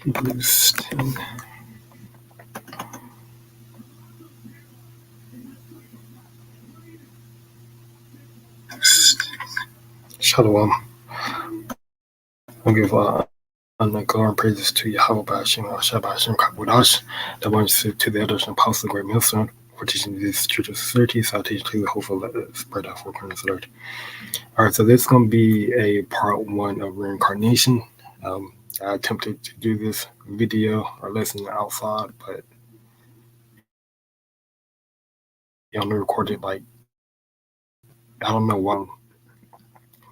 Hebrews 10. Shalom. I'll give honor, glory, and praises to Yahawah, BAHASHAM, BAHASHAM, QADASH, that ones to the elders and apostles of the great millstone for teaching these church of society, salutation to the hopeful spread out for corners of the earth. All right, so this is going to be a part 1 of reincarnation. I attempted to do this video or lesson outside, but I only recorded I don't know why,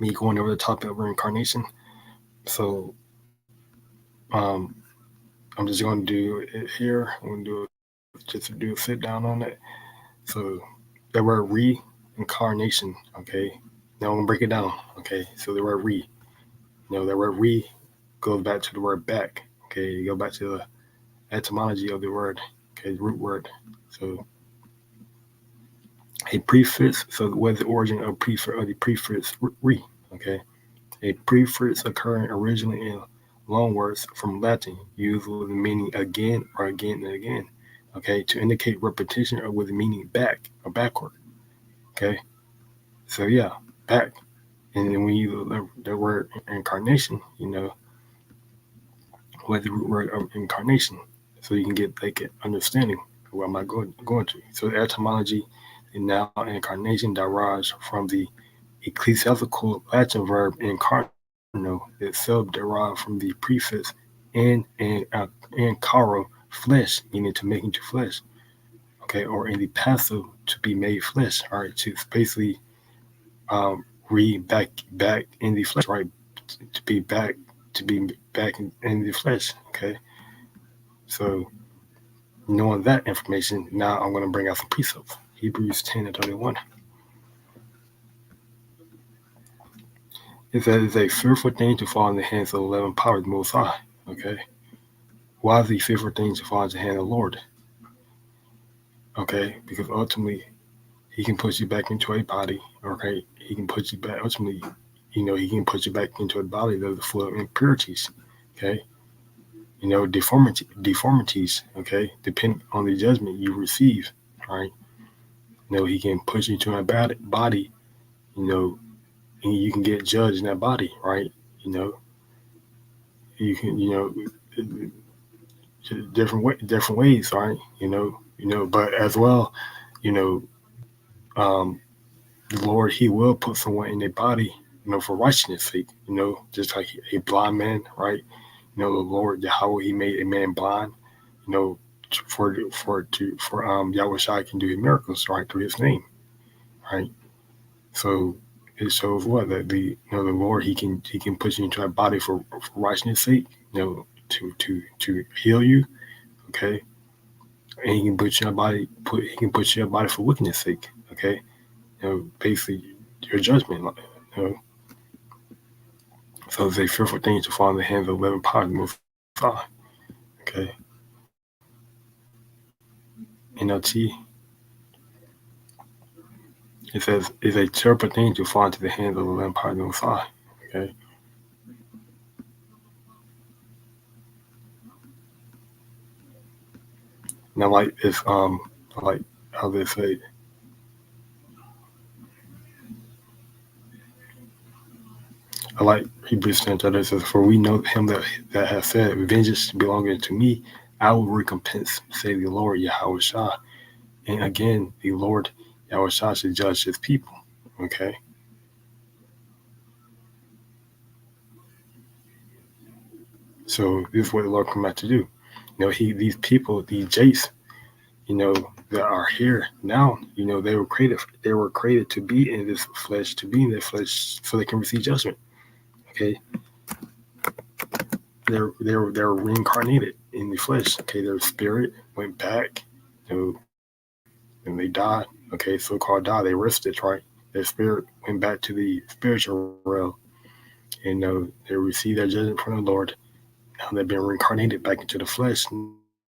me going over the topic of reincarnation. So I'm just going to do it here. I'm going to do a sit down on it. So the word reincarnation, okay? Now I'm going to break it down, okay? So the word the word goes back to the word back, okay? You go back to the etymology of the word, okay, the root word. So a prefix, so what's the origin of the prefix re, okay? A prefix occurring originally in loanwords from Latin, used with the meaning again or again and again, okay, to indicate repetition or with the meaning back or backward, okay? So yeah, back. And then when you use the word incarnation, with the root word of incarnation, so you can get an understanding of what am I going to. So the etymology and now incarnation derives from the ecclesiastical Latin verb incarno, itself derived from the prefix caro, flesh, meaning to make into flesh, okay, or in the passive, to be made flesh, all right, to basically back in the flesh, right, to be back in the flesh, okay. So knowing that information, now I'm going to bring out some precepts. Hebrews 10:31. It says it's a fearful thing to fall in the hands of the loving power of the Most High. Okay. Why is it a fearful thing to fall into the hand of the Lord? Okay, because ultimately he can put you back into a body. Okay, he can put you back. Ultimately, he can put you back into a body that is full of impurities. Okay, deformities. Okay, depending on the judgment you receive. Right. He can put you into a body. And you can get judged in that body, right? You can, different ways, right? But as well, the Lord, He will put someone in their body, for righteousness' sake, just like a blind man, right? The Lord Yahawah, He made a man blind, for YAHAWASHI can do miracles, right, through His name, right? So it shows what that the Lord he can put you into a body for righteousness' sake, to heal you, okay, and he can put you in a body for wickedness' sake, okay, basically your judgment, So it's a fearful thing to fall in the hands of living power, Most High, okay. NLT. It says it's a terrible thing to fall into the hands of the living power, Most High, okay. Now, it's like how they say. I like Hebrews 10 that says, "For we know him that has said, vengeance belonging to me, I will recompense, say the Lord Yahawashi." And again, the Lord Yahawashi should judge his people. Okay. So this is what the Lord come out to do. These people, these Jace, that are here now, they were created to be in this flesh, so they can receive judgment. Okay. They're reincarnated in the flesh. Okay, their spirit went back, and they died. Okay, so-called died. They rested, right? Their spirit went back to the spiritual realm, and they received their judgment from the Lord. Now they've been reincarnated back into the flesh.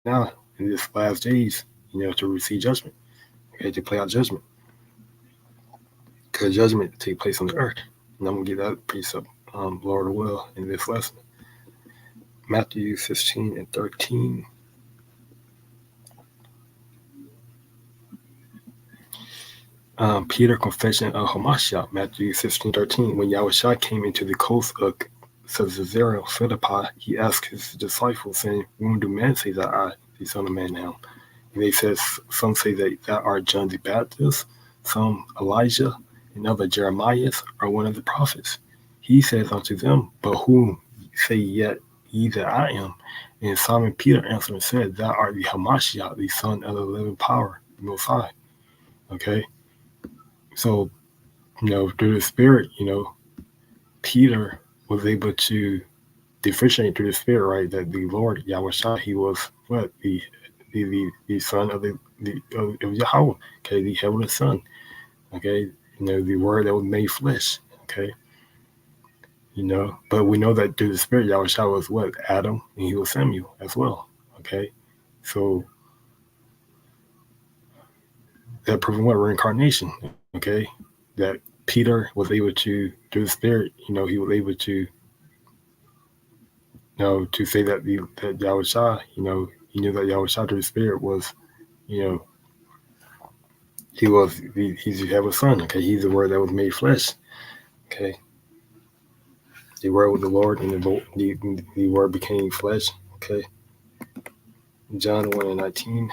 Now in this last days, to receive judgment. Okay, to play out judgment, because judgment take place on the earth. And I'm gonna give that precept, Lord will, in this lesson. Matthew 15 and 13. Peter confession of Hamashiach, Matthew 16:13. When Yahushua came into the coast of Caesarea Philippi, he asked his disciples, saying, "Whom do men say that I, the Son of Man, am?" And they said, "Some say that are John the Baptist, some Elijah, and other Jeremiah, or one of the prophets." He says unto them, "But whom say yet ye that I am?" And Simon Peter answered and said, "Thou art the Hamashiach, the Son of the living power, the Most High." Okay. So, through the Spirit, Peter was able to differentiate through the Spirit, right? That the Lord Yahushua, he was what the Son of of Yahweh, okay, the Heavenly Son, okay, the Word that was made flesh, okay, But we know that through the Spirit, Yahushua was what Adam, and he was Samuel as well, okay. So that proving what reincarnation, okay, that Peter was able to, through the Spirit, he was able to, to say that that Yahushua, he knew that Yahushua through the Spirit was, he's the Heavenly Son, okay. He's the Word that was made flesh, okay. The Word was the Lord, and the Word became flesh, okay. John 1 and 19.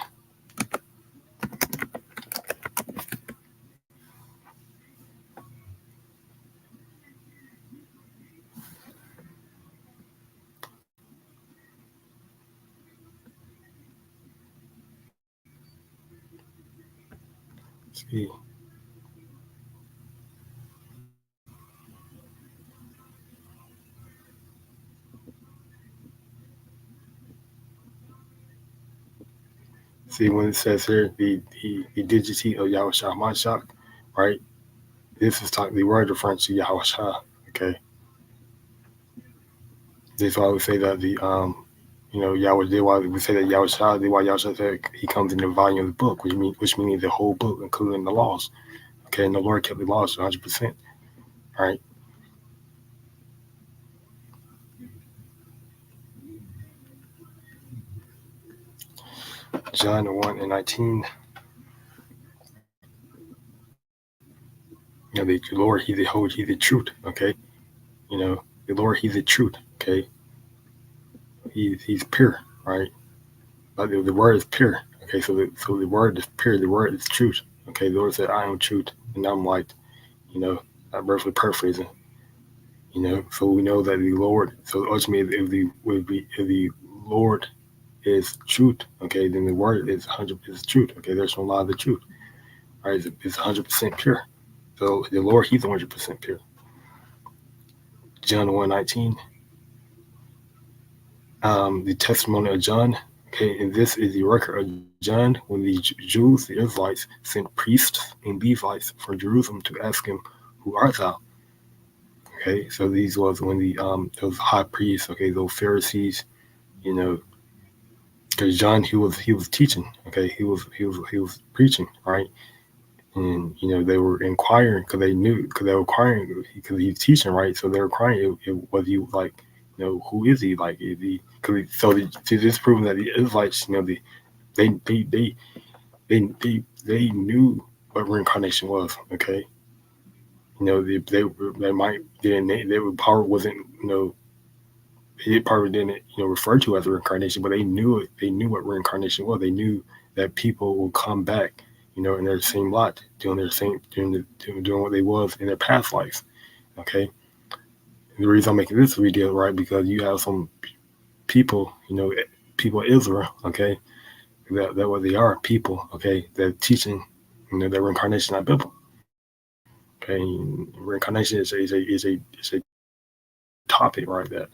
See. See, when it says here, the digity of Yahushua Mashak, right? This is talking the word reference to Yahushua, okay? That's why we say that Yahweh, why we say that Yahushua, why Yahushua said he comes in the volume of the book, which means the whole book, including the laws, okay? And the Lord kept the laws 100%, all right? John 1 and 19. The Lord, he's the truth, okay? The Lord, he's the truth, okay? He's pure, right? But the word is pure, okay? So the word is pure, the word is truth, okay? The Lord said, "I am truth," and I'm light, I'm roughly paraphrasing, So we know that the Lord, so ultimately, if the Lord is truth, okay, then the word is 100% truth, okay? There's no lie of the truth, right? It's 100% pure. So the Lord, he's 100% pure. John 1:19. The testimony of John, okay, and this is the record of John when the Jews, the Israelites, sent priests and Levites from Jerusalem to ask him, "Who art thou?" Okay, so these was when those high priests, okay, those Pharisees, because John he was teaching, okay, he was preaching, right, and they were inquiring because they were inquiring because he's teaching, right, so they were inquiring was he like, who is he, like, is he, to this proving that the Israelites, they knew what reincarnation was, okay. They might then they probably wasn't, they probably didn't refer to as reincarnation, but they knew it. They knew what reincarnation was. They knew that people will come back, in their same lot, doing what they was in their past life. Okay. And the reason I'm making this video, right, because you have some people, people of Israel, okay, that what they are, people, okay, that teaching, that reincarnation is not biblical. Okay, reincarnation is a topic, right, that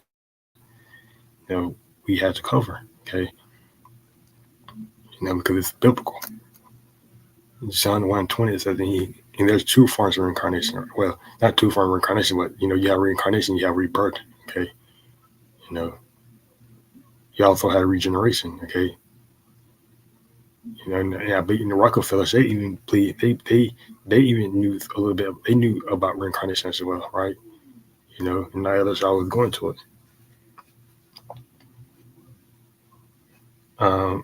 we have to cover, okay, because it's biblical. John 1:20 says that and there's two forms of reincarnation. Well, not two forms of reincarnation, but you have reincarnation, you have rebirth, okay. You also have regeneration, okay. And I believe in the Rockefellers, they even knew a little bit. They knew about reincarnation as well, right? And the others always going to it. John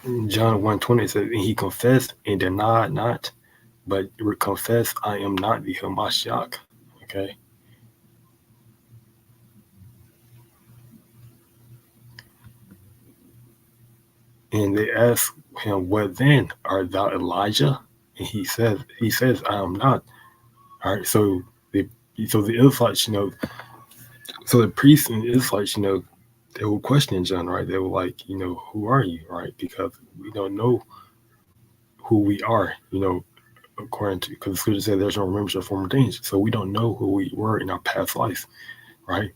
1:20 says, and he confessed and denied not, but confessed, I am not the Hamashiach. Okay. And they asked him, what then? Art thou Elijah? And he says, I am not. All right. So the Israelites, so the priests and the Israelites, they were questioning John, right? They were like, who are you, right? Because we don't know who we are, according to, because the scripture said there's no remembrance of former things. So we don't know who we were in our past life, right?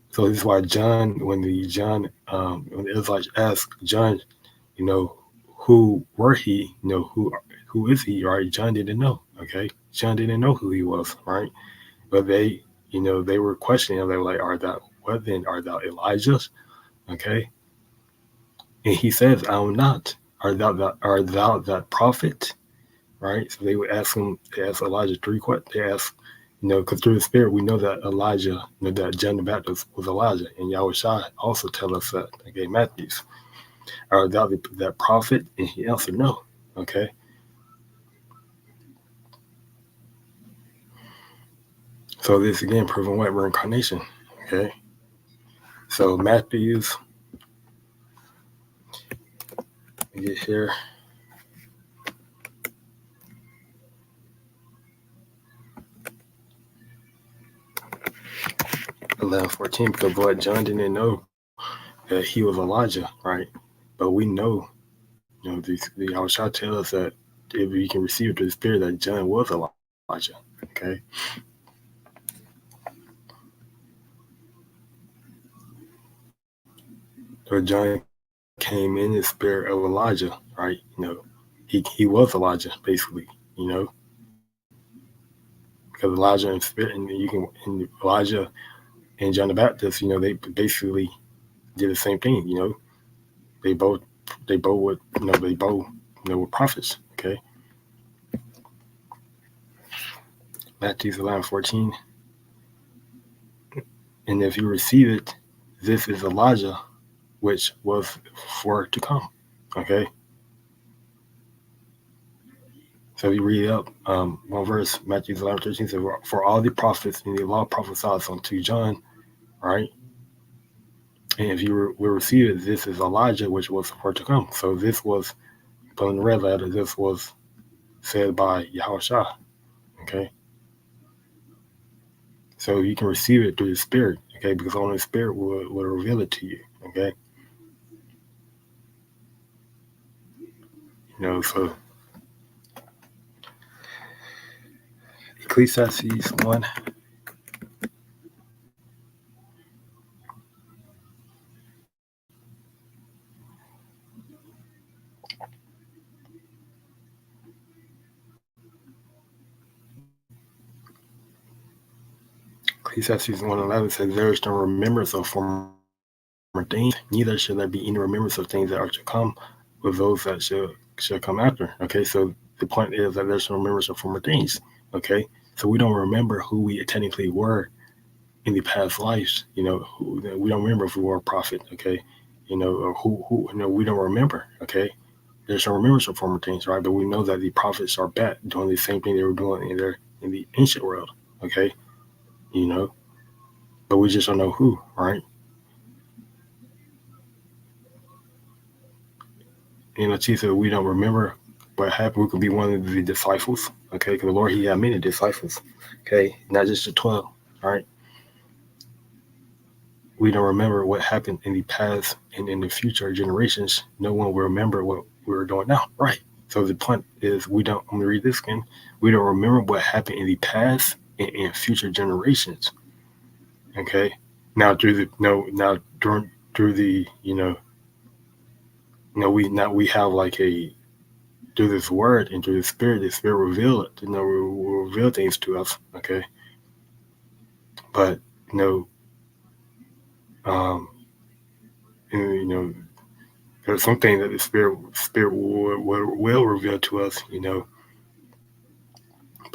So this is why John, when the Israelites asked John, who were he, who is he, right? John didn't know, okay? John didn't know who he was, right? But they, they were questioning him. They were like, what then? Art thou Elijah? Okay. And he says, I am not. Art thou that prophet? Right? So they would ask him, they asked Elijah 3 questions. They asked, because through the Spirit, we know that Elijah, that John the Baptist was Elijah. And YAHAWASHI also tell us that, okay, Matthews. Art thou that prophet? And he answered, no. Okay. So this again proving what? Reincarnation. Okay. So Matthews, get here. 11:14, because what John didn't know that he was Elijah, right? But we know, the YAHAWASHI tell us that if we can receive the Spirit, that John was Elijah. Okay. So John came in the spirit of Elijah, right? He was Elijah, basically, because Elijah and Spirit, and Elijah and John the Baptist, they basically did the same thing, they both were, were prophets, okay? Matthew 11:14, and if you receive it, this is Elijah, which was for to come, okay? So you read up one verse, Matthew 11:13 says, for all the prophets in the law prophesied unto John, right? And if you will receive it, this is Elijah, which was for to come. So this was, put in the red letter, this was said by YAHAWASHI, okay? So you can receive it through the Spirit, okay? Because only the Spirit will reveal it to you, okay? So Ecclesiastes 1. Ecclesiastes 1:11 says, there is no remembrance of former things, neither shall there be any remembrance of things that are to come with those that shall come after. Okay, so the point is that there's no remembrance of former things. Okay, so we don't remember who we technically were in the past lives. We don't remember if we were a prophet. Okay, or who we don't remember. Okay, there's no remembrance of former things, right? But we know that the prophets are back doing the same thing they were doing in the ancient world. Okay, but we just don't know who, right? Jesus, we don't remember what happened. We could be one of the disciples, okay? Because the Lord, he had many disciples, okay? Not just the 12, right? We don't remember what happened in the past and in the future generations. No one will remember what we're doing now, right? So the point is, I'm going to read this again. We don't remember what happened in the past and in future generations, okay? Now through the, we have like through this word and through the Spirit reveal it, will reveal things to us, okay? But, there's something that the Spirit will reveal to us,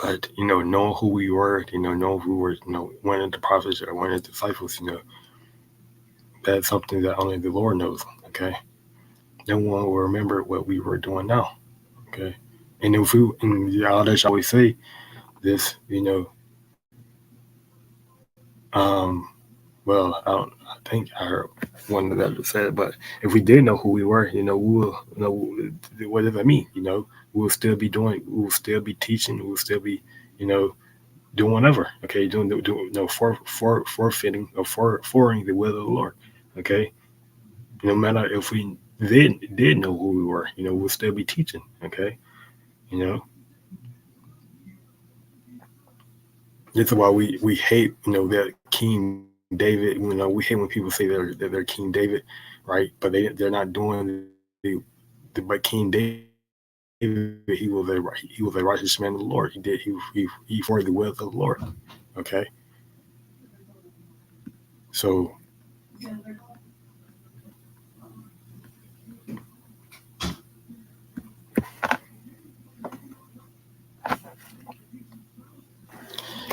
but, knowing who we were, knowing who we were, one of the prophets or one of the disciples, that's something that only the Lord knows, Okay, no one will remember what we were doing now. Okay, and if we, and the others always say this, well, I think I heard one of that said, but if we did know who we were, we will what does that mean? We'll still be doing, we'll still be teaching, we'll still be, you know, doing whatever. Okay, doing forfeiting or forwarding the will of the Lord. Okay, no matter if we did know who we were, we'll still be teaching. Okay, you know, this is why we hate, that King David. We hate when people say they're King David, right? But they're not doing but King David, he was a righteous man of the Lord. He forwarded the will of the Lord. Okay, so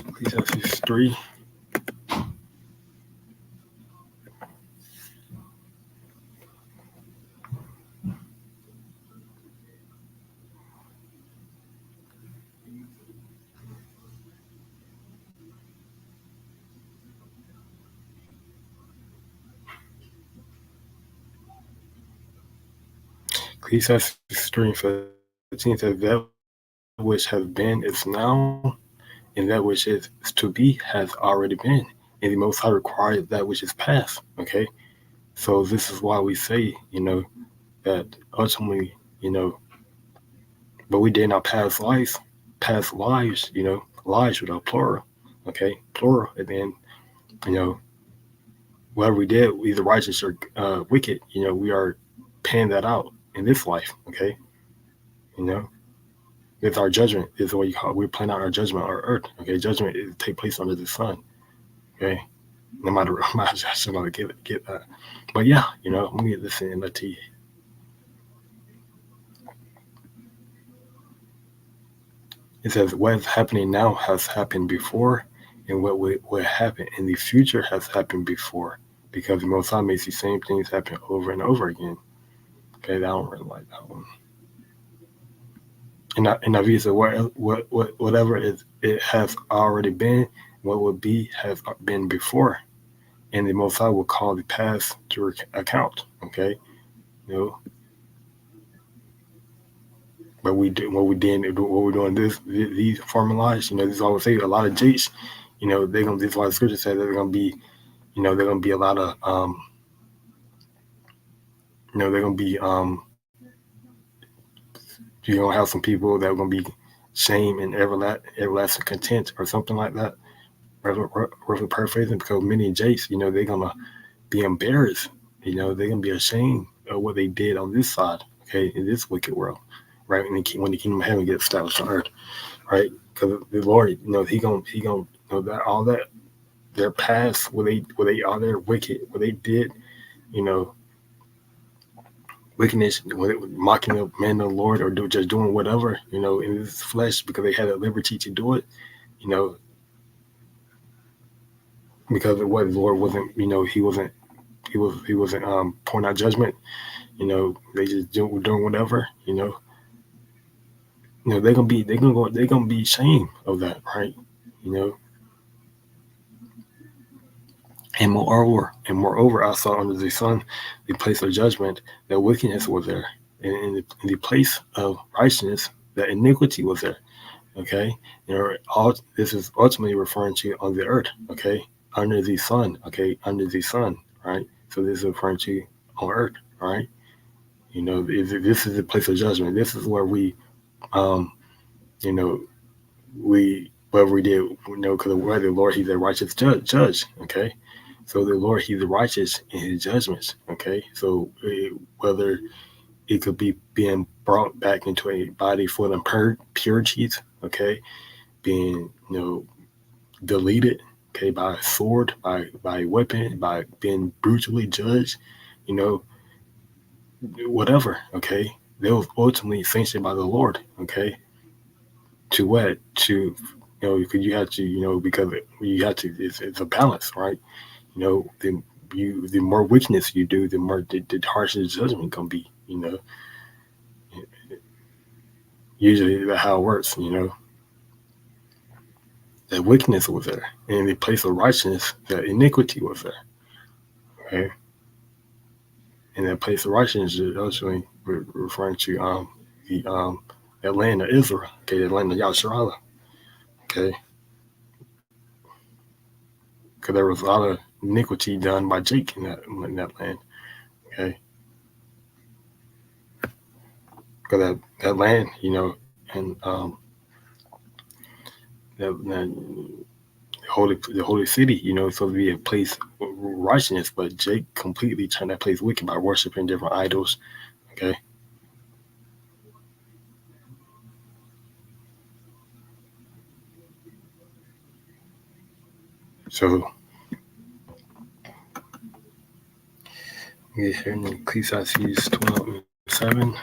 Ecclesiastes 3. Ecclesiastes 3 and 15 says, that which has been is now, and that which is to be has already been. And the Most High requires that which is past. Okay, so this is why we say, that ultimately, but we did not past lives, lives without plural. Okay, plural, and then, you know, whatever we did, either righteous or wicked, we are paying that out in this life. Okay, you know, with our judgment is what you call, we're playing out our judgment on earth. Okay, judgment is take place under the sun. Okay, no matter I should not get that, but yeah, let me get this in the T. It says what is happening now has happened before, and what will happen in the future has happened before, because the Most High makes the same things happen over and over again. Okay, I don't really like that one. And I've used whatever it has already been, what will be has been before, and the Most High will call the past to account. Okay, you know, but we do what we did, what we're doing. These formalized, this always say a lot of Jakes. They're gonna. This is why the scripture says they're gonna be, they're gonna be a lot of, they're gonna be, you're gonna have some people that are gonna be shame and everlasting content or something like that. Roughly paraphrasing, because many Jakes, they're gonna be embarrassed. They're gonna be ashamed of what they did on this side. Okay, in this wicked world, right? When the kingdom of heaven gets established on earth, right? Because the Lord, he gonna that all that their past, where they all their wicked, what they did, wickedness, mocking the man of the Lord, or just doing whatever, in his flesh, because they had a liberty to do it, because of what the Lord wasn't, he wasn't pouring out judgment. They just doing whatever. They're gonna be ashamed of that, right? And moreover, I saw under the sun the place of judgment, that wickedness was there, and in the place of righteousness, that iniquity was there. Okay, all this is ultimately referring to on the earth. Okay, under the sun. Okay, under the sun. Right. So this is referring to on earth. Right. This is the place of judgment. This is where we, you know, whatever we did, because the Lord, He's a righteous judge. Okay, so the Lord, He's righteous in His judgments. Okay, so whether it could be being brought back into a body full of purities. Okay, being deleted. Okay, by a sword, by a weapon, by being brutally judged. Whatever. Okay, they was ultimately sanctioned by the Lord. Okay, to what? To because you have to, because you have to. It's a balance, right? The the more wickedness you do, the more the harsher the judgment gonna be. Usually that's how it works. That wickedness was there, and in the place of righteousness, that iniquity was there. Okay, and that place of righteousness is actually referring to the that land of Israel. Okay, the land of Yahawah. Okay, because there was a lot of iniquity done by Jake in that land. Okay, because that land, and that the holy city, it's supposed to be a place of righteousness, but Jake completely turned that place wicked by worshiping different idols. Okay. So we get here in Ecclesiastes 12:7.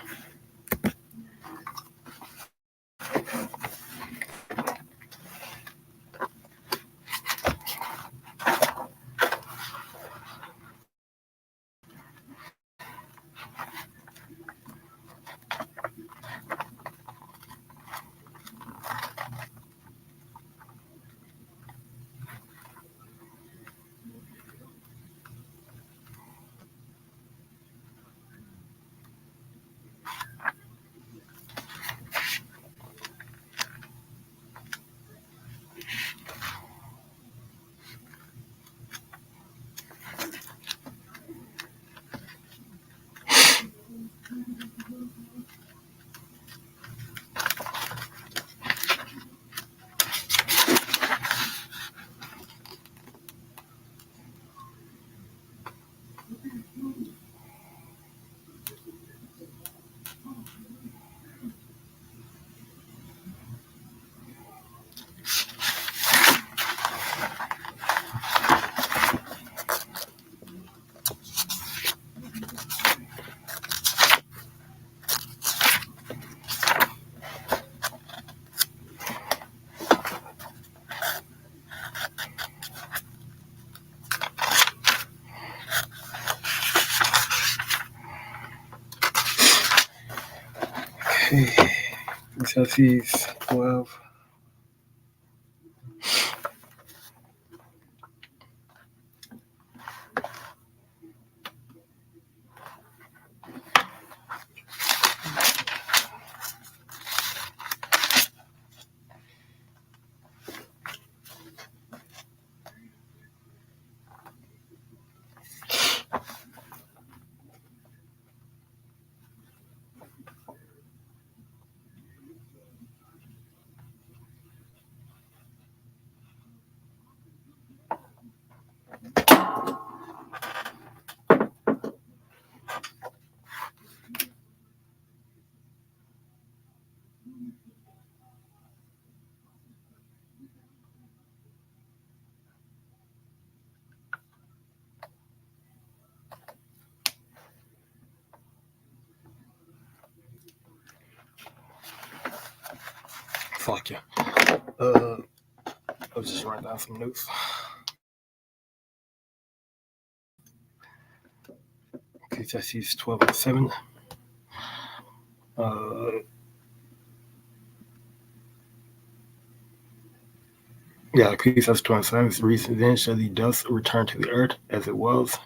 Okay. Ecclesiastes 12. Fuck yeah. I'll just write down some notes. Ecclesiastes 12:7. Ecclesiastes 12:7 reads, "Then shall the dust return to the earth as it was,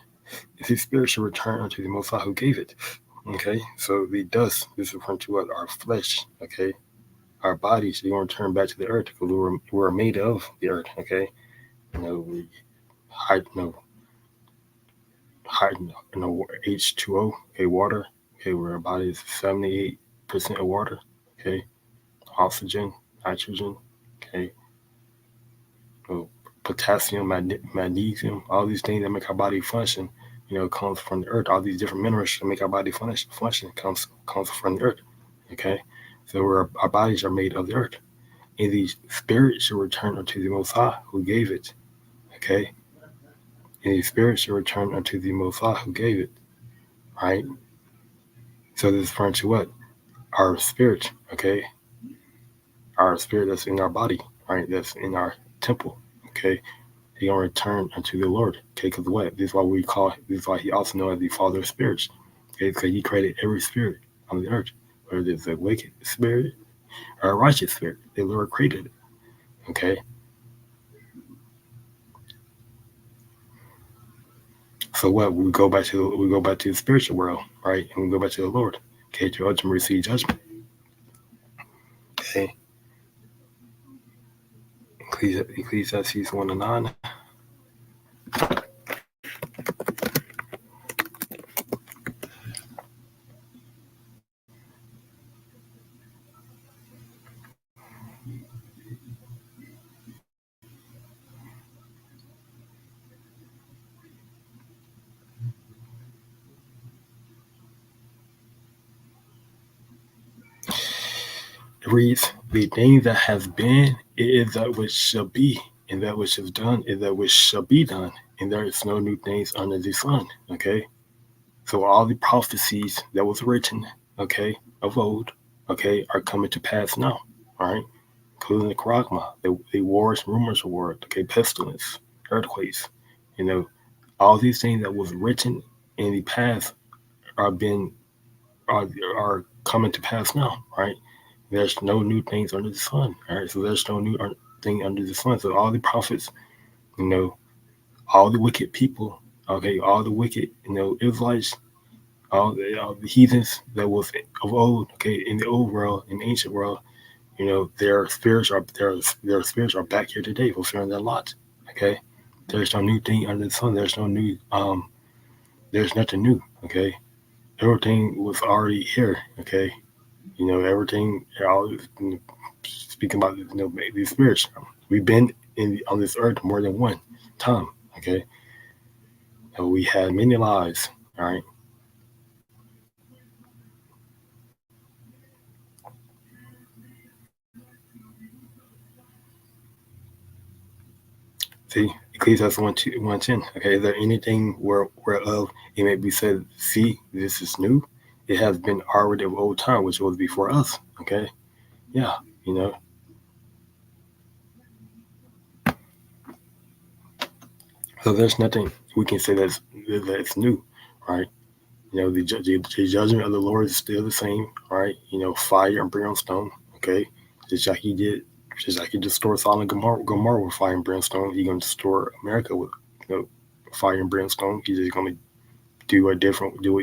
if his spirit shall return unto the Most High who gave it." Okay, so the dust is referring to what? Our flesh. Okay, our bodies, they want to return back to the earth because we're made of the earth. Okay, we H2O. Okay, water. Okay, where our body is 78% of water. Okay, oxygen, nitrogen. Okay, potassium, magnesium, all these things that make our body function, comes from the earth. All these different minerals that make our body function comes from the earth. Okay, so our bodies are made of the earth, and the spirit shall return unto the Most High who gave it. Okay, and the spirit shall return unto the Most High who gave it. Right. So this is referring to what? Our spirit. Okay, our spirit that's in our body. Right, that's in our temple. Okay. he gonna return unto the Lord. Okay, because what? This is why we call. This is why he also known as the Father of spirits. Okay, because he created every spirit on the earth, whether it's a wicked spirit or a righteous spirit. The Lord created it. Okay. So what? We go back to the spiritual world, right? And we go back to the Lord. Okay, to ultimately receive judgment. Okay. Ecclesiastes 1:9. It reads, "The thing that has been is that which shall be, and that which is done is that which shall be done, and there is no new things under the sun." Okay. So all the prophecies that was written, okay, of old, okay, are coming to pass now. All right. Including the charagma, the wars, rumors of war, okay, pestilence, earthquakes, you know, all these things that was written in the past are being are coming to pass now, right? There's no new things under the sun, all right? So there's no new thing under the sun. So all the prophets, you know, all the wicked people, okay, all the wicked, Israelites, all the heathens that was of old, okay, in the old world, in the ancient world, their spirits are back here today, fulfilling their lot. Okay, there's no new thing under the sun. There's nothing new. Okay, everything was already here. Okay, everything. Speaking about these spirits, we've been on this earth more than one time. Okay, and we had many lives. All right. See, Ecclesiastes 1:10. Okay, is there anything whereof it may be said, see, this is new? It has been already of old time, which was before us. Okay, yeah, you know. So there's nothing we can say that's new, right? The judgment of the Lord is still the same, right? Fire and brimstone. Okay, just like he did, just like he destroyed Sodom and Gomorrah with fire and brimstone. He's gonna destroy America with fire and brimstone. He's just gonna do it a different way.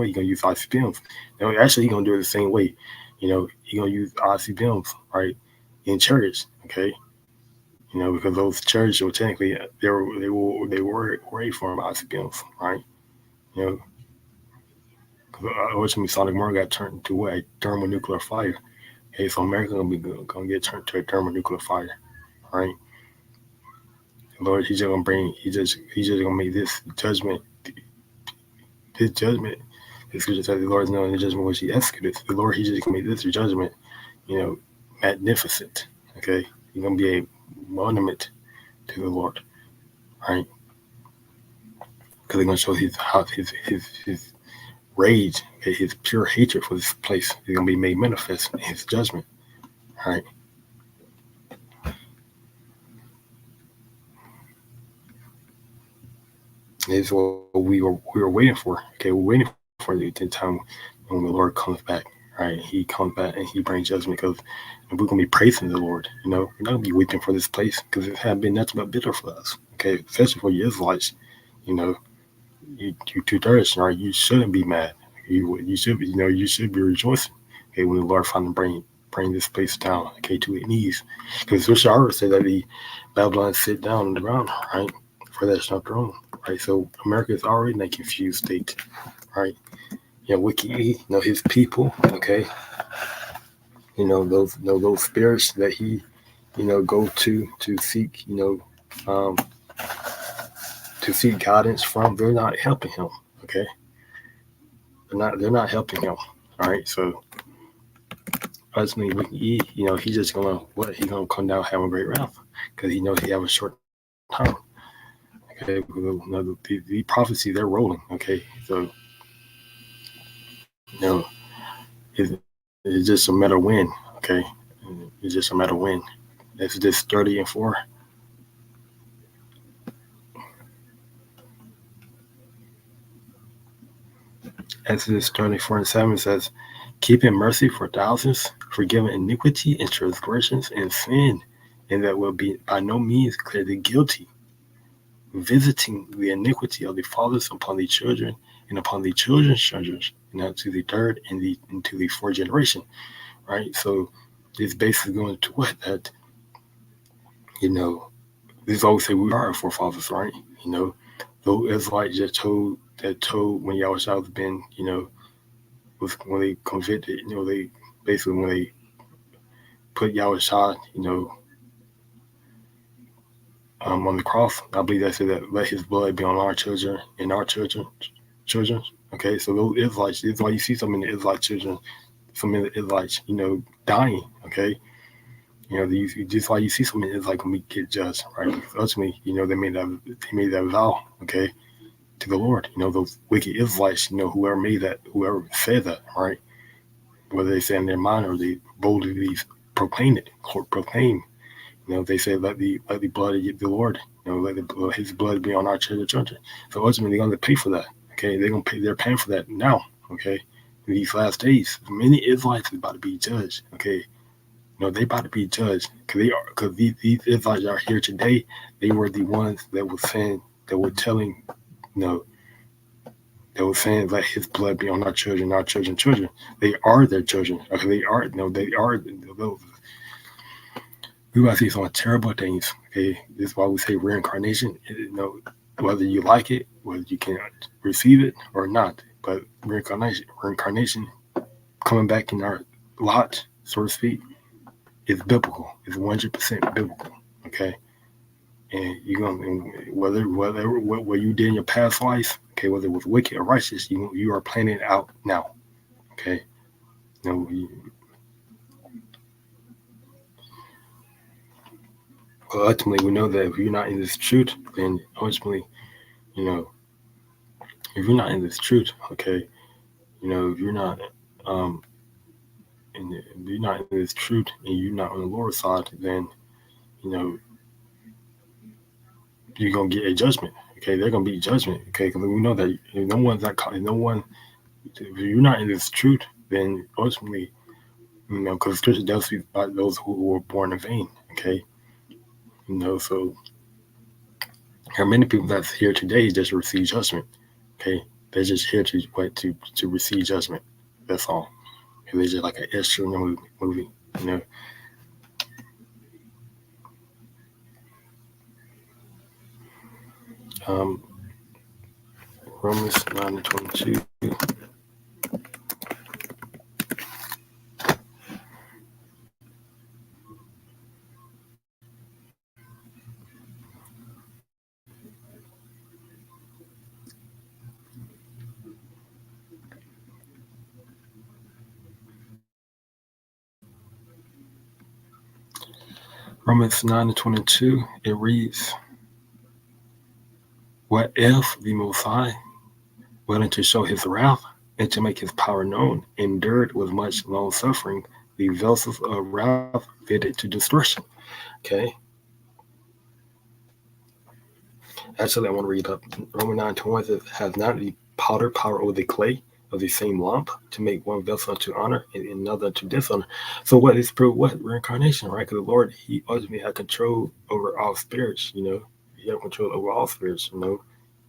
He's gonna use ICBMs. Actually, he's gonna do it the same way. He's gonna use ICBMs, right, in chariots. Okay, because those chariots were technically they were away from ICBMs, right? You know, originally Sonic Gomorrah got turned into what, a thermonuclear fire. Okay, so America gonna get turned to a thermonuclear fire, right? Lord, he's just gonna make this judgment. His judgment, the scripture says the Lord is knowing the judgment which he executed. The Lord, he's just gonna make this judgment, magnificent. Okay, he's gonna be a monument to the Lord, right? Because he's gonna show his rage, okay, his pure hatred for this place is gonna be made manifest in his judgment, right? This is what we were waiting for. Okay, we're waiting for the time when the Lord comes back. Right, he comes back and he brings judgment, because we're gonna be praising the Lord. We're not gonna be weeping for this place, because it has been nothing but bitter for us. Okay, especially for you Israelites. You 2/3, right? You shouldn't be mad. You should be, you should be rejoicing. Okay, when the Lord finally bring this place down, okay, to its knees, because Scripture already said that the Babylon sit down on the ground, right, for that no throne, right? So America is already in a confused state, right? Wiki, his people, okay, those spirits that he, go to seek, to seek guidance from, they're not helping him, okay? They're not helping him, all right? So ultimately, Wiki, he's just he's gonna come down having great wrath, because he knows he have a short time, okay? The prophecy, they're rolling, okay? So it's just a matter of when, okay? It's just a matter of when. It's just 30 and 4. Exodus 34:7 says, keeping mercy for thousands, forgiving iniquity and transgressions and sin, and that will be by no means clearly guilty, visiting the iniquity of the fathers upon the children and upon the children's children, and up to the third and into the fourth generation. Right? So this basically going to what? That, this is always say we are our forefathers, right? Those Israelites that told when Yahushua was been, was when they convicted, they basically when they put Yahushua, on the cross. I believe they said that let his blood be on our children and our children. Okay, so those Israelites, this is why you see some of the Israelite children, some of the Israelites, dying. Okay, just why you see some of the Israelites when we get judged, right? Because ultimately, they made that vow, okay, to the Lord. Those wicked Israelites, whoever said that, right? Whether they say in their mind or they boldly proclaim. They say let the blood of the Lord, let his blood be on our children. So ultimately, they're going to pay for that. Okay, they're paying for that now. Okay, in these last days, many Israelites are about to be judged. Okay, they about to be judged because these Israelites are here today. They were the ones that were saying, that were telling, they were saying let his blood be on our children, children. They are their children. Okay, they are. We about to see some terrible things. Okay, this is why we say reincarnation. Whether you like it, whether you can receive it or not, but reincarnation coming back in our lot, so to speak, is biblical. It's 100% biblical. Okay, and you're gonna whether what you did in your past life, okay, whether it was wicked or righteous, you are planning it out now. Okay, well, ultimately, we know that if you're not in this truth, then ultimately, if you're not in this truth, okay, if you're not, if you're not in this truth and you're not on the Lord's side, then, you're gonna get a judgment. Okay, they're gonna be judgment. Okay, because we know that if you're not in this truth, then ultimately, because Scripture does speak about those who were born in vain. Okay, so there are many people that's here today just to receive judgment. Okay, they're just here to receive judgment. That's all. They're just like an extra in the movie. Romans 9:22. Romans 9:22. It reads, "What if the Most High, willing to show his wrath and to make his power known, endured with much long suffering the vessels of wrath fitted to destruction?" Okay. Actually, I want to read up. Romans 9:21 says, "Has not the potter power over the clay of the same lump to make one vessel to honor and another to dishonor?" So what is proof? What? Reincarnation, right? Because the Lord, he ultimately had control over all spirits. He had control over all spirits.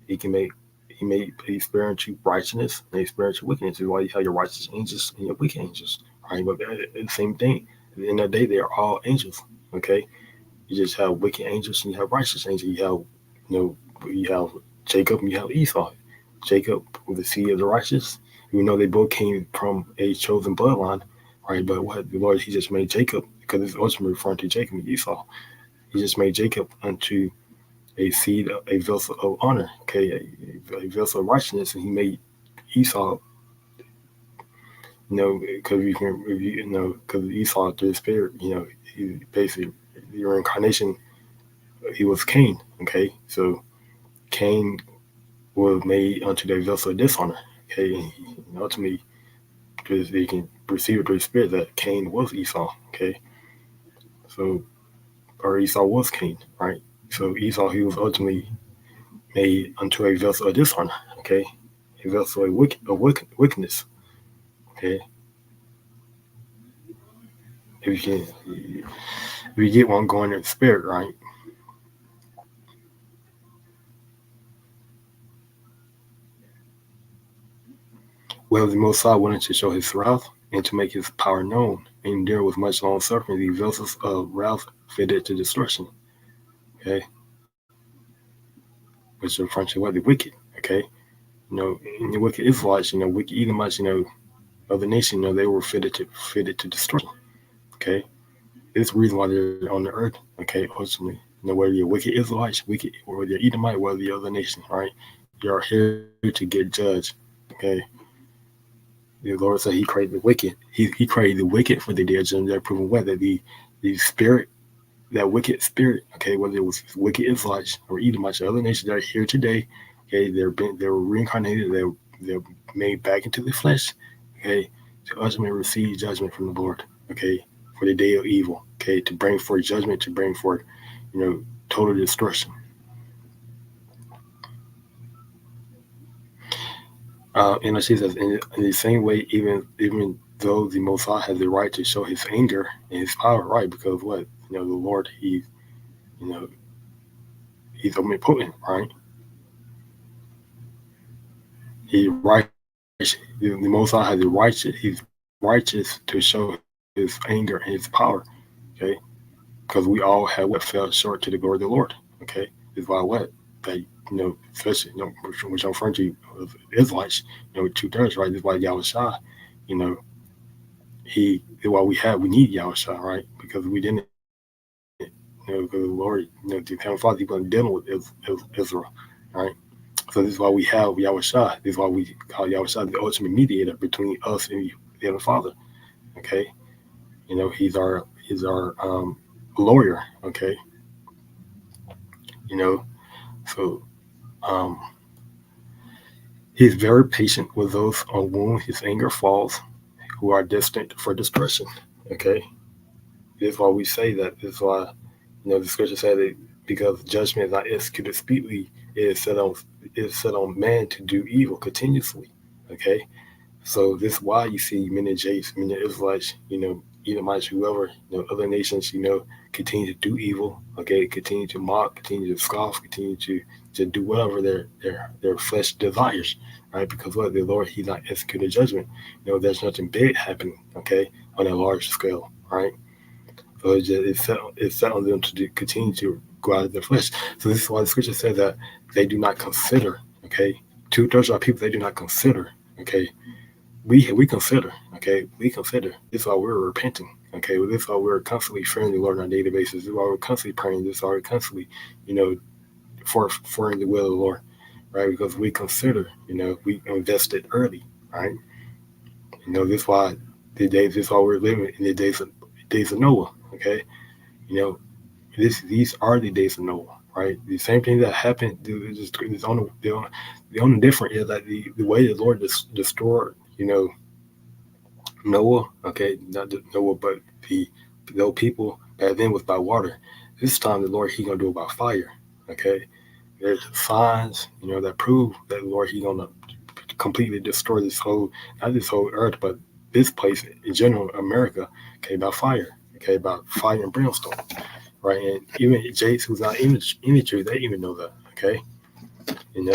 He made a spiritual righteousness and a spiritual wickedness. Is why you have your righteous angels and your wicked angels, right? But the same thing. At the end of the day, they are all angels. Okay, you just have wicked angels and you have righteous angels. You have Jacob and you have Esau. Jacob was the seed of the righteous. Even though they both came from a chosen bloodline, right? But what the Lord, he just made Jacob, because it's ultimately referring to Jacob and Esau. He just made Jacob unto a seed, a vessel of honor, okay, a vessel of righteousness, and he made Esau, because because Esau through the spirit, he basically, your incarnation, he was Cain, okay, so Cain was made unto the vessel of dishonor, okay, and ultimately, because they can perceive it through the spirit that Cain was Esau, okay, so, or Esau was Cain, right? So Esau, he was ultimately made unto a vessel of dishonor, okay? a vessel of wickedness. Okay, if you get one going in the spirit, right? Well, the Most High wanted to show his wrath and to make his power known, and endure with much long suffering the vessels of wrath fitted to destruction. Okay, which are referring to what the wicked. Okay, in the wicked Israelites, wicked Edomites, other nation, they were fitted to destruction. Okay, it's the reason why they're on the earth. Okay, ultimately, whether you're wicked Israelites, wicked, or whether you're Edomite, whether you're other nation, right? You're here to get judged. Okay, the Lord said He created the wicked. He created the wicked for the day of judgment. They're proving whether the spirit, that wicked spirit, okay, whether it was wicked Israelites or Edomites or other nations that are here today, okay, they were reincarnated, they're made back into the flesh, okay, to ultimately receive judgment from the Lord, okay, for the day of evil, okay, to bring forth judgment, to bring forth, total destruction. And it says in the same way, even though the Most High has the right to show His anger and His power, right? Because what the Lord, He's omnipotent, right? He righteous. The Most High has the righteous. He's righteous to show His anger and His power, okay? Because we all have what fell short to the glory of the Lord, okay? Is why what that especially which I'm referring to Israelites, 2/3, right? This is why Yahawashi, we need Yahawashi, right? Because we didn't, because the Lord, the Heavenly Father, He wasn't dealing with Israel, right? So this is why we have Yahawashi. This is why we call Yahawashi the ultimate mediator between us and the Heavenly Father. Okay, He's our lawyer. Okay, so He's very patient with those on whom His anger falls, who are destined for destruction. Okay, this is why we say that. This is why the Scripture said that because judgment is not executed speedily, it is set on man to do evil continuously. Okay, so this is why you see many Jays, many Israelites, Edomites, whoever, other nations, continue to do evil. Okay, continue to mock, continue to scoff, continue to do whatever their flesh desires, right? Because what the Lord, He's not executing judgment. There's nothing big happening. Okay, on a large scale, right? So it's set on them to continue to go out of their flesh. So this is why the Scripture says that they do not consider. Okay, 2/3 of our people, they do not consider. Okay, we consider. Okay, we consider. This is why we're repenting. Okay, this is why we're constantly fearing the Lord on a daily basis. This is why we're constantly praying. This is why we're constantly, for the will of the Lord, right? Because we consider. We invested early, right? This is why this is why we're living in the days of Noah. Okay, these are the days of Noah, right? The same thing that happened. The only difference is that the way the Lord destroyed, Noah. Okay, not Noah, but those people back then was by water. This time the Lord, He gonna do it by fire. Okay, there's signs, that prove that the Lord, He gonna completely destroy not this whole earth, but this place in general, America, okay, by fire. Okay, by fire and brimstone. Right, and even Jace, who's not in the truth, they even know that. Okay, we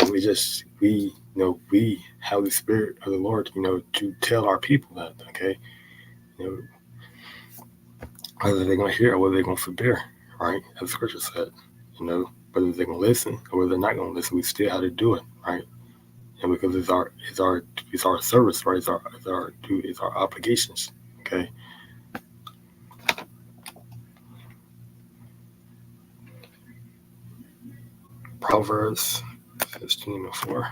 have the Spirit of the Lord, to tell our people that. Okay, whether they're going to hear or whether they're going to forbear, right? As the Scripture said, whether they're going to listen or whether they're not going to listen, we still have to do it, right? And because it's our service, right? It's our duty, it's our obligations. Okay. Proverbs 15:4.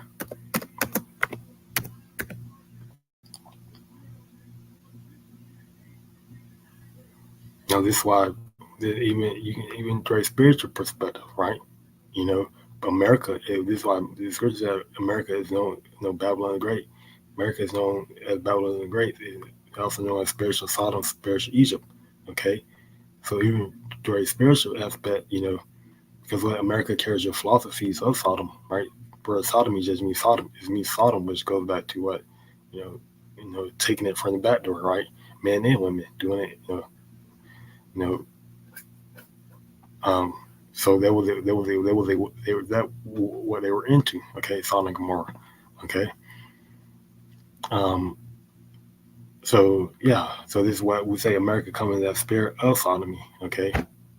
Now this is why you can even through a spiritual perspective, right? America. This is why the Scripture said America is known, Babylon the Great. America is known as Babylon the Great. It's also known as spiritual Sodom, spiritual Egypt. Okay, so even through a spiritual aspect, because what America carries your philosophies of Sodom, right? word sodomy just means Sodom. It means Sodom, which goes back to what, you know, taking it from the back door, right? Men and women doing it, you know. So that was that what they were into. Okay, Sodom and Gomorrah. Okay. Um, so yeah, so this is what we say: America coming in that spirit of sodomy. Okay,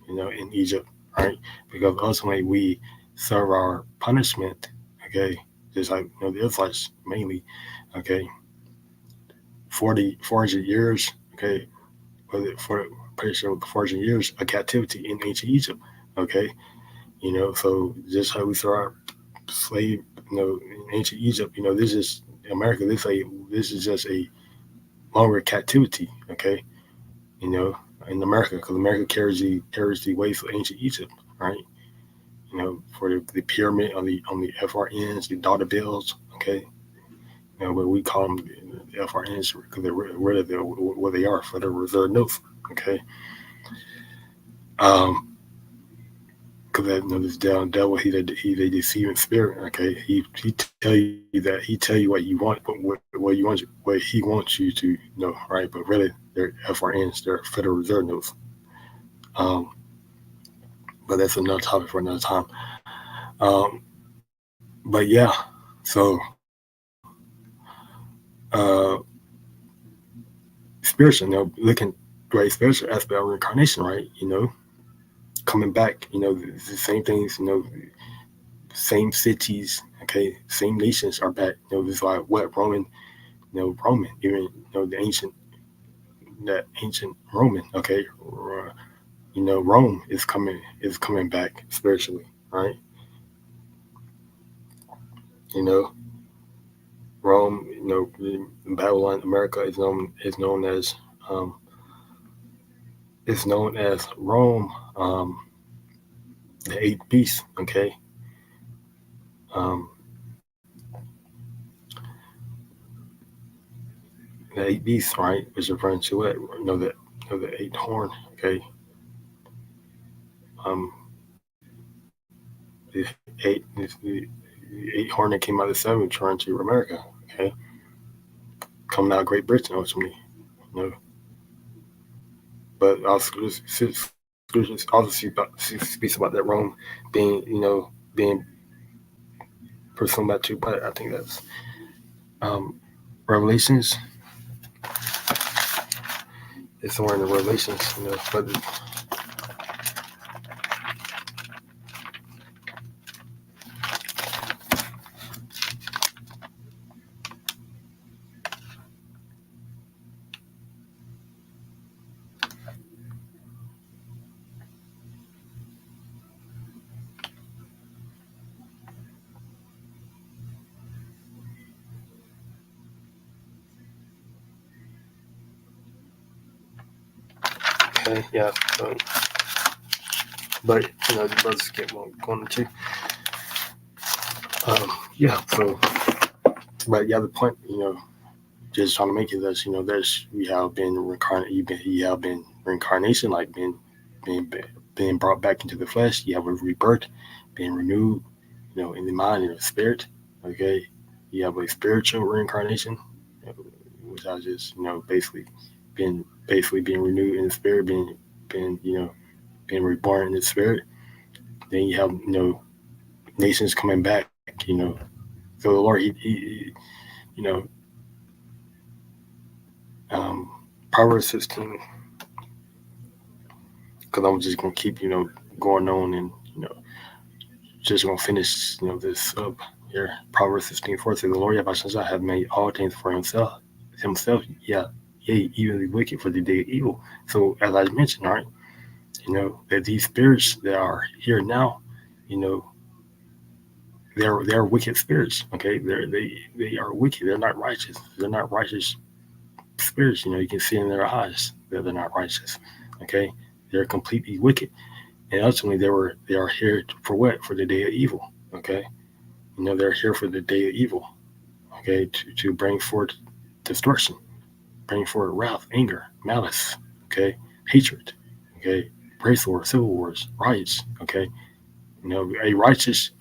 in Egypt, right? Because ultimately we serve our punishment. Okay, just like the Israelites mainly. Okay, 400 years. Okay, was it for pretty sure 400 years of captivity in ancient Egypt. Okay, so just how we saw our slave, in ancient Egypt, this is America. This is just a longer captivity. Okay, in America, because America carries the weight of ancient Egypt, right? For the pyramid on the FRNs, the dollar bills. Okay, what we call them the FRNs because they're what they are, Federal Reserve Notes. Okay. Because this devil, he's a deceiving spirit. Okay, he tell you what you want, but what he wants you to know, right? But really, they're FRNs, they're Federal Reserve Notes. But that's another topic for another time. But yeah, so spiritual, looking right, spiritual aspect of reincarnation, right? Coming back, the same things, same cities, okay, same nations are back. This is why what Roman, even the ancient Roman, okay, Rome is coming back spiritually, right? Rome, Babylon, America is known as Rome, the eighth beast, okay. The eight beasts, right, is referring to it. The eighth horn, okay. The eight horn that came out of the seven, referring to America, okay, coming out of Great Britain ultimately, But also speaks about that Rome being pursued by two. But I think that's Revelations. It's somewhere in the Revelations, but okay, yeah. But the brothers kept on going too. Yeah. So, but yeah, the point, just trying to make it that there's we have been reincarnated. You have been reincarnation, like being brought back into the flesh. You have a rebirth, being renewed, in the mind and the spirit. Okay, you have a spiritual reincarnation, which I just basically being renewed in the spirit, being reborn in the spirit. Then you have nations coming back. So the Lord, he Proverbs 16, because I'm just gonna keep going on and just gonna finish this up here. Proverbs 16:4 says, "The Lord YAHAWASHI have made all things for himself, yeah, yea, even the wicked for the day of evil." So as I mentioned, right, that these spirits that are here now, they're wicked spirits. Okay, they are wicked. They're not righteous. They're not righteous spirits. You can see in their eyes that they're not righteous. Okay, they're completely wicked, and ultimately they are here for what? For the day of evil. Okay, they're here for the day of evil. Okay, to bring forth destruction, bring forth wrath, anger, malice. Okay, hatred. Okay, race wars, civil wars, riots. Okay, a righteous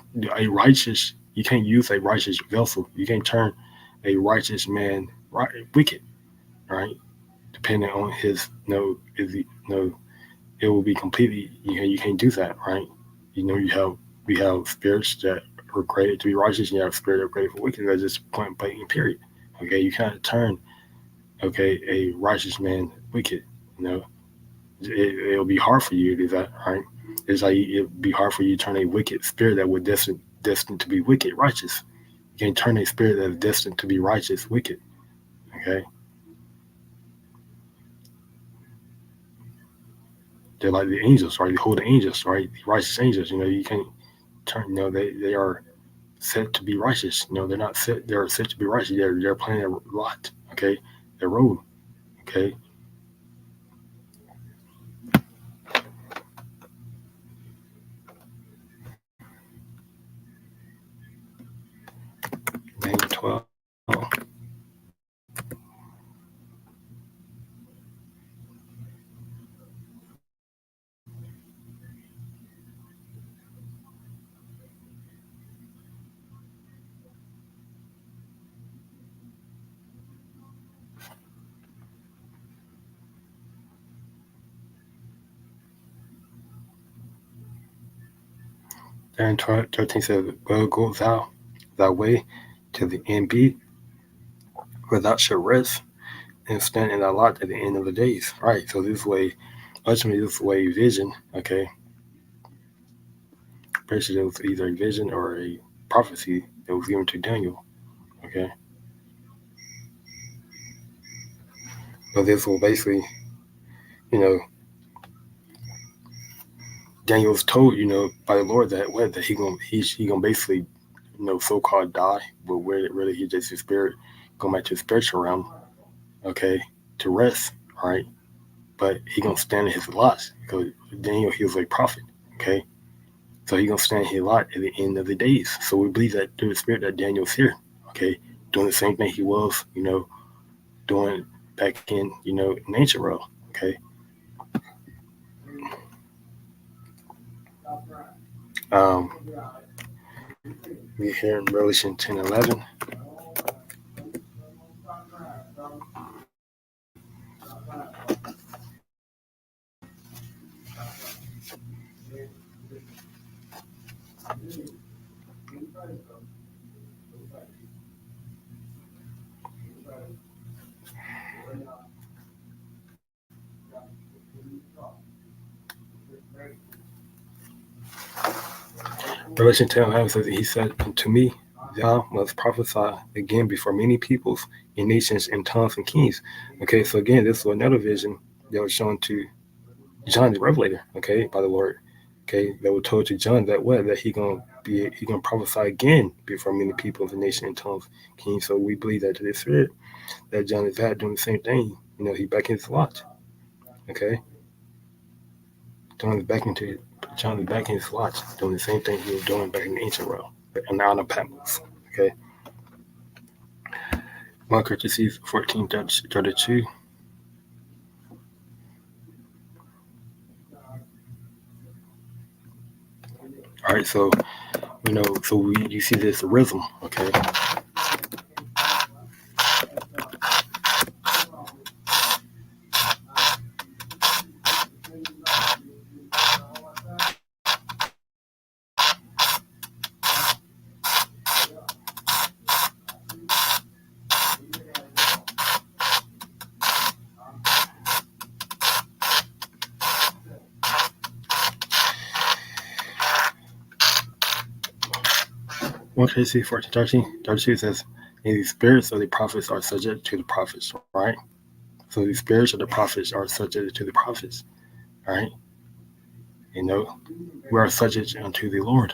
You can't use a righteous vessel. You can't turn a righteous man wicked, right? Depending on his is he it will be completely you can't do that, right? We have spirits that were created to be righteous, and you have spirits that are created for wickedness. That's just point blank period. Okay, you can't turn a righteous man wicked. You know, it'll be hard for you to do that, right? It's like it'll be hard for you to turn a wicked spirit that was destined to be wicked righteous. You can't turn a spirit that is destined to be righteous wicked. Okay, they're like the angels, right? The holy angels, right? The righteous angels. You can't turn. They are set to be righteous. They're not set. They're set to be righteous. They're playing a lot. Okay, their role. Okay. Daniel 12. And 13 says, well, go thou thy way till the end be, where thou shalt rest and stand in thy lot at the end of the days. Right. So this way, ultimately, this way vision, okay, basically it was either a vision or a prophecy that was given to Daniel. Okay. So this will basically, you know, Daniel was told, by the Lord that he gonna basically, so called die, but where really he just his spirit going back to the spiritual realm, okay, to rest, right? But he gonna stand in his lot because Daniel he was a prophet, okay. So he gonna stand in his lot at the end of the days. So we believe that through the spirit that Daniel's here, okay, doing the same thing he was, doing back in, in ancient world, okay. Um, we here in Revelation 10:11. Revelation 10:11 says, he said unto me, thou must prophesy again before many peoples and nations and tongues and kings. Okay, so again, this was another vision that was shown to John the Revelator, okay, by the Lord. Okay, that was told to John that he gonna prophesy again before many peoples and nations and tongues, kings. So we believe that to this spirit that John is at doing the same thing. He back in his watch. Okay. John is back in his watch, doing the same thing he was doing back in the ancient world, and now on the Patmos. Okay. 1 Corinthians 14:32. All right, so you see this rhythm, okay. One Corinthians 14:32 says, and the spirits of the prophets are subject to the prophets, right? So the spirits of the prophets are subject to the prophets, right? We are subject unto the Lord.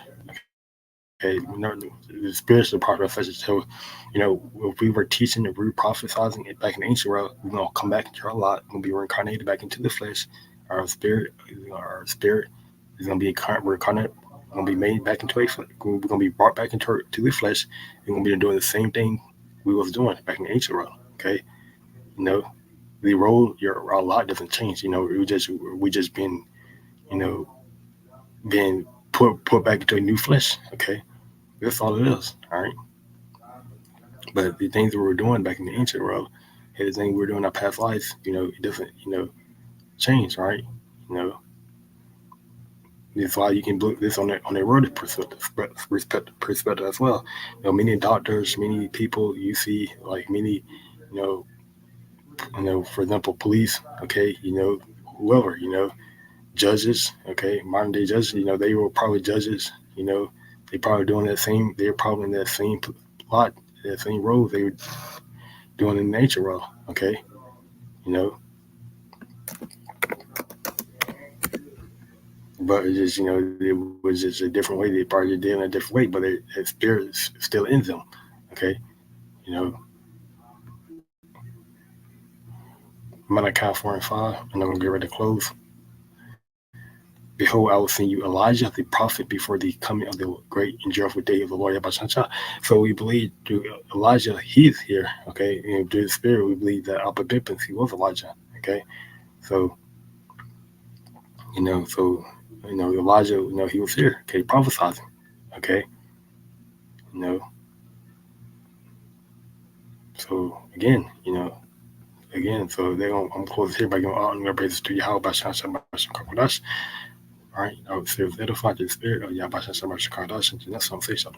Okay, the spirits of the prophet are subject to, if we were teaching and we were prophesying it back in the ancient world, we're gonna come back into our lot, we're gonna be reincarnated back into the flesh. Our spirit is gonna be reincarnated. We're gonna be made back into we're gonna be brought back into the flesh. We're gonna be doing the same thing we was doing back in the ancient world. Okay, the role our lot doesn't change. We just been being put back into a new flesh. Okay, That's all it is. All right. But the things that we were doing back in the ancient world, and the things we were doing in our past lives, it doesn't, change, right? You know, that's why you can look this on a world perspective as well. Many doctors, many people you see, like many, you know, for example, police, okay, whoever, judges, okay, modern day judges, they were probably judges, they probably doing that same, they're probably in that same lot, that same role they were doing in the nature world, okay, you know, but it's just, it was just a different way. They probably did in a different way, but their spirit is still in them, okay, you know. Malachi 4:5, and I'm gonna get ready to close. Behold, I will send you Elijah, the prophet, before the coming of the great and joyful day of the Lord. So we believe through Elijah, he's here. Okay, and through the Spirit, we believe that Abba Bippins, he was Elijah. Okay, so Elijah, he was here. Okay, prophesizing. Okay, you know. So again, so I'm closing here by giving all the praises to Yahawah QADASH. All right, I would say, edify the spirit of Yahawah QADASH, and that's what I'm saying.